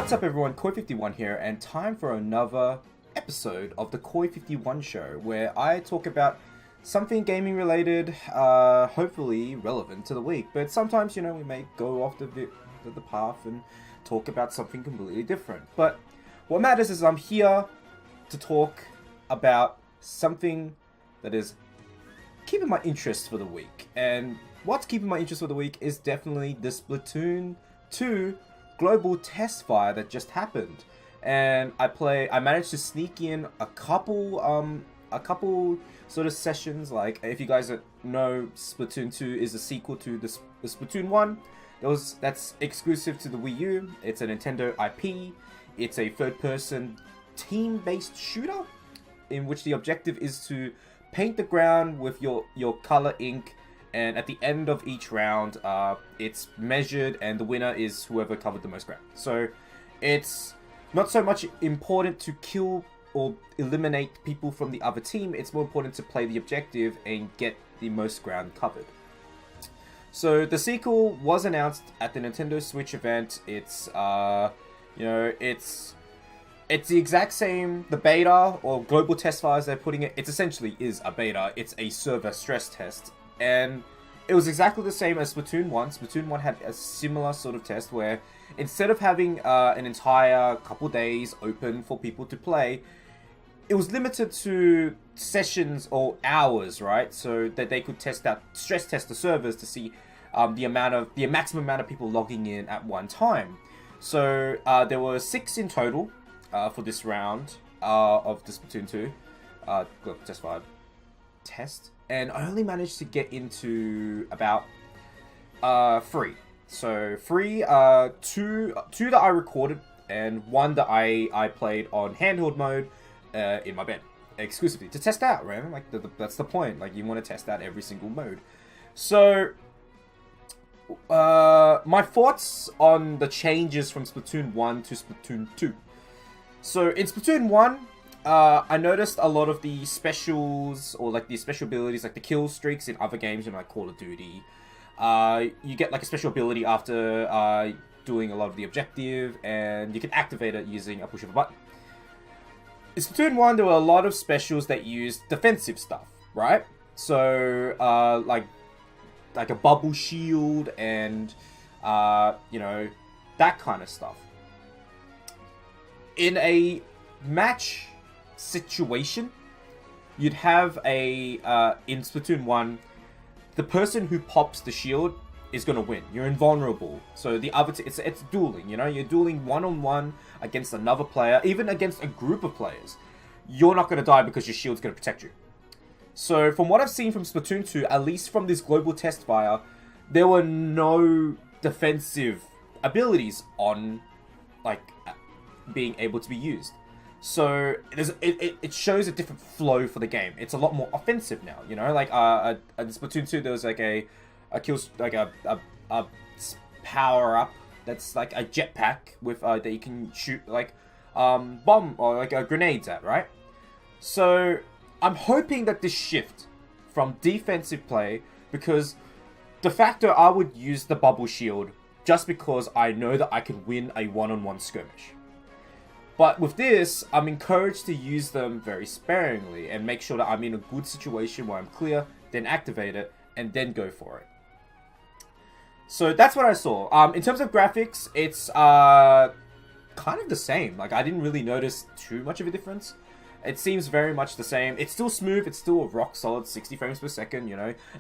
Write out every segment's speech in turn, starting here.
What's up everyone, Khoi51 here, and time for another episode of the Khoi51 show, where I talk about something gaming related, hopefully relevant to the week, but sometimes, you know, we may go off the path and talk about something completely different. But what matters is I'm here to talk about something that is keeping my interest for the week, and what's keeping my interest for the week is definitely the Splatoon 2 global test fire that just happened. And I managed to sneak in a couple sort of sessions. Like, if you guys know, Splatoon 2 is a sequel to the Splatoon 1. That's exclusive to the Wii U. It's a Nintendo IP. It's a third-person team-based shooter in which the objective is to paint the ground with your color ink, and at the end of each round, it's measured, and the winner is whoever covered the most ground. So it's not so much important to kill or eliminate people from the other team. It's more important to play the objective and get the most ground covered. So the sequel was announced at the Nintendo Switch event. It's it's the exact same, the beta or global test fires they're putting it. It essentially is a beta. It's a server stress test. And it was exactly the same as Splatoon 1. Splatoon 1 had a similar sort of test where instead of having an entire couple days open for people to play, it was limited to sessions or hours, right? So that they could stress test the servers to see the maximum amount of people logging in at one time. So there were 6 in total for this round of the Splatoon 2 global test fire test. And I only managed to get into about 3. So 3, 2 that I recorded, and 1 that I played on handheld mode in my bed exclusively to test out, right? Like that's the point. Like, you want to test out every single mode. So my thoughts on the changes from Splatoon 1 to Splatoon 2. So in Splatoon 1, I noticed a lot of the specials, or like the special abilities, like the kill streaks in other games, like Call of Duty. You get like a special ability after doing a lot of the objective, and you can activate it using a push of a button. In Splatoon 1, there were a lot of specials that used defensive stuff, right? So, like a bubble shield and, that kind of stuff. In a match situation, you'd have in Splatoon 1, the person who pops the shield is going to win. You're invulnerable. So the other it's dueling, you're dueling one-on-one against another player, even against a group of players. You're not going to die because your shield's going to protect you. So from what I've seen from Splatoon 2, at least from this global test fire, there were no defensive abilities on, like, being able to be used. So it shows a different flow for the game. It's a lot more offensive now, like in Splatoon 2 there was like a kill, like a power up that's like a jetpack with that you can shoot like bomb or like grenades at, right? So I'm hoping that this shift from defensive play, because de facto I would use the bubble shield just because I know that I can win a one-on-one skirmish. But with this, I'm encouraged to use them very sparingly and make sure that I'm in a good situation where I'm clear, then activate it, and then go for it. So that's what I saw. In terms of graphics, it's kind of the same. Like, I didn't really notice too much of a difference. It seems very much the same. It's still smooth. It's still a rock solid 60 frames per second,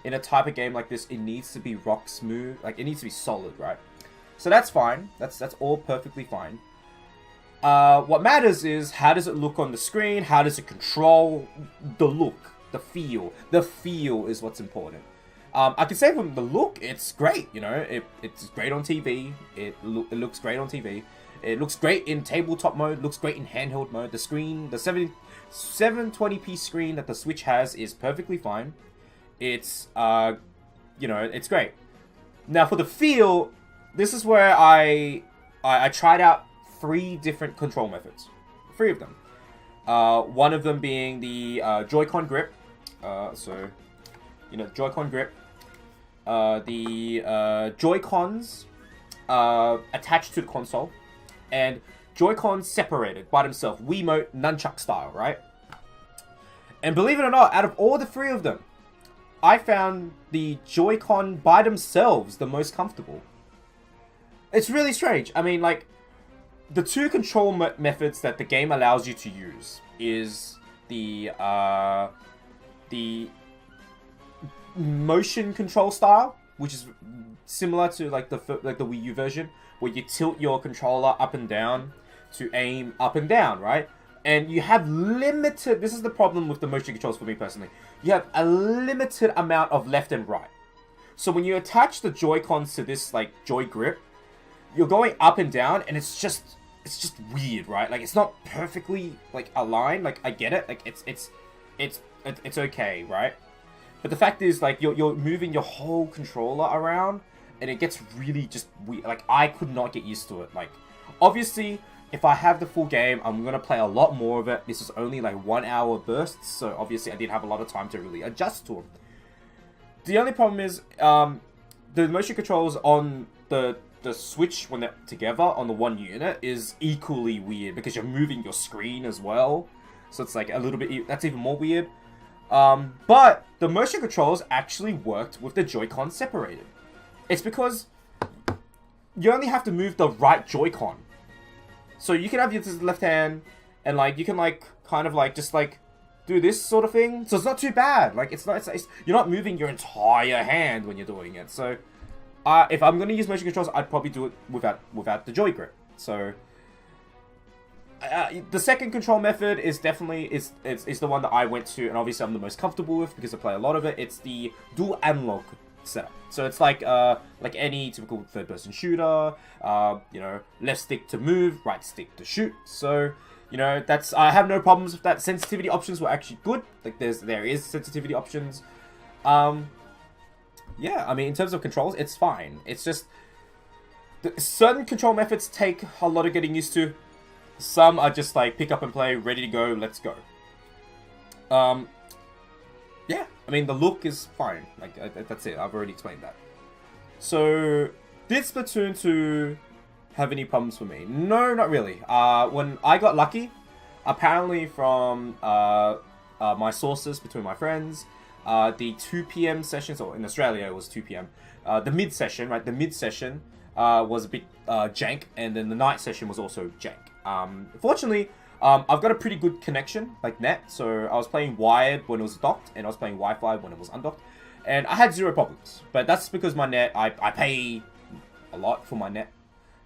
In a type of game like this, it needs to be rock smooth. Like, it needs to be solid, right? So that's fine. That's all perfectly fine. What matters is, how does it look on the screen? How does it control? The look, the feel. The feel is what's important. I can say from the look, it's great, It's great on TV. It looks great on TV. It looks great in tabletop mode. Looks great in handheld mode. The screen, the 720p screen that the Switch has is perfectly fine. It's, it's great. Now for the feel, this is where I tried out 3 different control methods. 3 of them. One of them being the Joy-Con grip. Joy-Con grip. The Joy-Cons attached to the console. and Joy-Con separated by themselves, Wiimote nunchuck style, right? And believe it or not, out of all the three of them, I found the Joy-Con by themselves the most comfortable. It's really strange. I mean, like, the two control methods that the game allows you to use is the motion control style, which is similar to like the Wii U version, where you tilt your controller up and down to aim up and down, right? And you have limited... This is the problem with the motion controls for me personally. You have a limited amount of left and right. So when you attach the Joy-Cons to this like Joy Grip, you're going up and down, and it's just weird, right? Like, it's not perfectly like aligned. Like, I get it. Like, it's okay, right? But the fact is, like, you're moving your whole controller around, and it gets really just weird. Like, I could not get used to it. Like, obviously, if I have the full game, I'm gonna play a lot more of it. This is only like 1 hour bursts, so obviously I did have a lot of time to really adjust to them. The only problem is, the motion controls on the Switch when they're together on the one unit is equally weird because you're moving your screen as well. So it's like a little bit, that's even more weird. But the motion controls actually worked with the Joy-Con separated. It's because you only have to move the right Joy-Con. So you can have your left hand and like, you can like, kind of like, just like, do this sort of thing. So it's not too bad. Like, it's not, you're not moving your entire hand when you're doing it. So, if I'm going to use motion controls, I'd probably do it without the Joy Grip. So, the second control method is definitely is the one that I went to, and obviously I'm the most comfortable with because I play a lot of it. It's the dual analog setup. So it's like any typical third-person shooter. You know, left stick to move, right stick to shoot. So, you know, I have no problems with that. Sensitivity options were actually good. Like there is sensitivity options. Yeah, I mean, in terms of controls, it's fine. It's just... certain control methods take a lot of getting used to. Some are just like, pick up and play, ready to go, let's go. Yeah, I mean, the look is fine. Like, that's it. I've already explained that. So, did Splatoon 2 have any problems for me? No, not really. When I got lucky, apparently from my sources between my friends... the 2 p.m. sessions, or in Australia it was 2 p.m. The mid session, right? The mid session was a bit jank, and then the night session was also jank. Fortunately, I've got a pretty good connection, like net. So I was playing wired when it was docked, and I was playing Wi-Fi when it was undocked, and I had zero problems. But that's because my net, I pay a lot for my net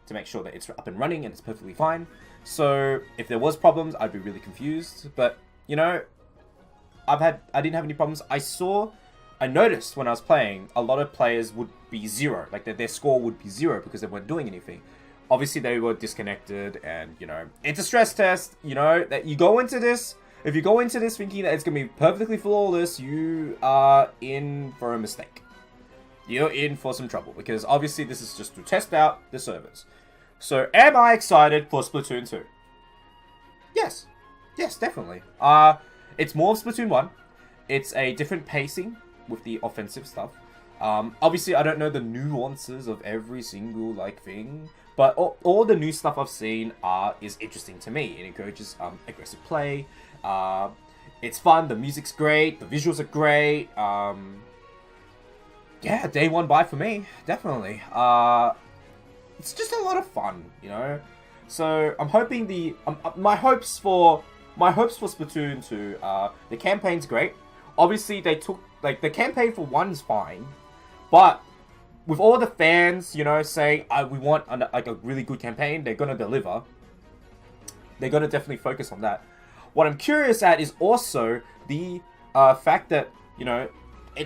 to make sure that it's up and running and it's perfectly fine. So if there was problems, I'd be really confused. But you know, I didn't have any problems. I noticed when I was playing, a lot of players would be zero. Like, their score would be zero because they weren't doing anything. Obviously, they were disconnected, and, you know, it's a stress test, you know, that you go into this. If you go into this thinking that it's going to be perfectly flawless, you are in for a mistake. You're in for some trouble, because obviously this is just to test out the servers. So, am I excited for Splatoon 2? Yes. Yes, definitely. It's more of Splatoon 1. It's a different pacing with the offensive stuff. Obviously, I don't know the nuances of every single, like, thing. But all the new stuff I've seen is interesting to me. It encourages aggressive play. It's fun. The music's great. The visuals are great. Yeah, day one buy for me. Definitely. It's just a lot of fun, you know? So, I'm hoping my hopes for Splatoon 2, the campaign's great. Obviously, they took, like, the campaign for 1's fine, but with all the fans, you know, saying, we want, like, a really good campaign, they're gonna deliver. They're gonna definitely focus on that. What I'm curious at is also the fact that, you know,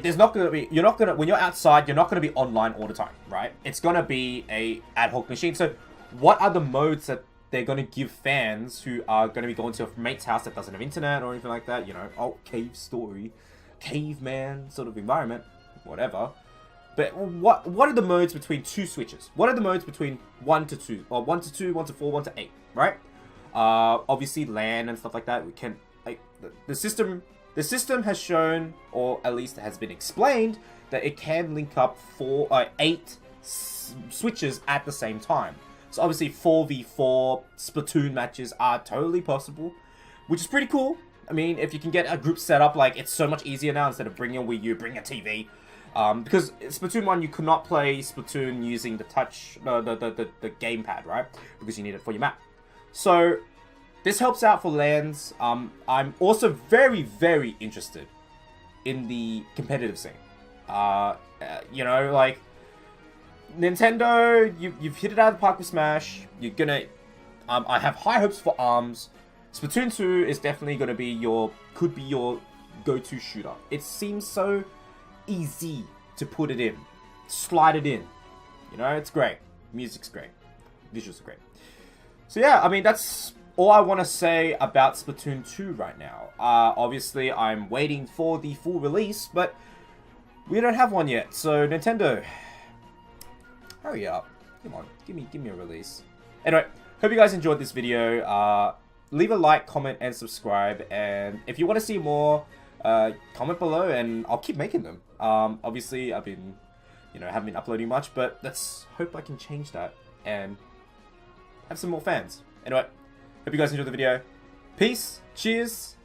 there's not gonna be, when you're outside, you're not gonna be online all the time, right? It's gonna be a ad hoc machine. So, what are the modes that they're going to give fans who are going to be going to a mate's house that doesn't have internet or anything like that, you know, cave story, caveman sort of environment, whatever. But what are the modes between two switches? What are the modes between 1 to 2, or 1 to 2, 1 to 4, 1 to 8, right? Obviously LAN and stuff like that. We can, like, the system has shown, or at least has been explained, that it can link up 8 switches at the same time. So obviously 4v4 Splatoon matches are totally possible, which is pretty cool. I mean, if you can get a group set up, like, it's so much easier now instead of bringing a Wii U, bring a TV. Because Splatoon 1, you could not play Splatoon using the touch, the gamepad, right? Because you need it for your map. So, this helps out for LANs. I'm also very, very interested in the competitive scene. You know, like, Nintendo, you've hit it out of the park with Smash. You're gonna... I have high hopes for ARMS. Splatoon 2 is definitely gonna be could be your go-to shooter. It seems so easy to put it in. Slide it in. You know, it's great. Music's great. Visuals are great. So yeah, I mean, that's all I want to say about Splatoon 2 right now. Obviously, I'm waiting for the full release, but we don't have one yet. So, Nintendo, hurry up. Come on, give me a release. Anyway, hope you guys enjoyed this video. Leave a like, comment, and subscribe. And if you want to see more, comment below, and I'll keep making them. Obviously, I've been, haven't been uploading much, but let's hope I can change that and have some more fans. Anyway, hope you guys enjoyed the video. Peace, cheers,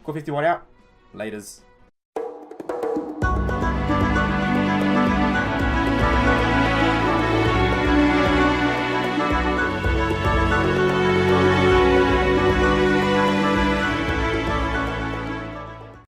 Khoi51 out, laters.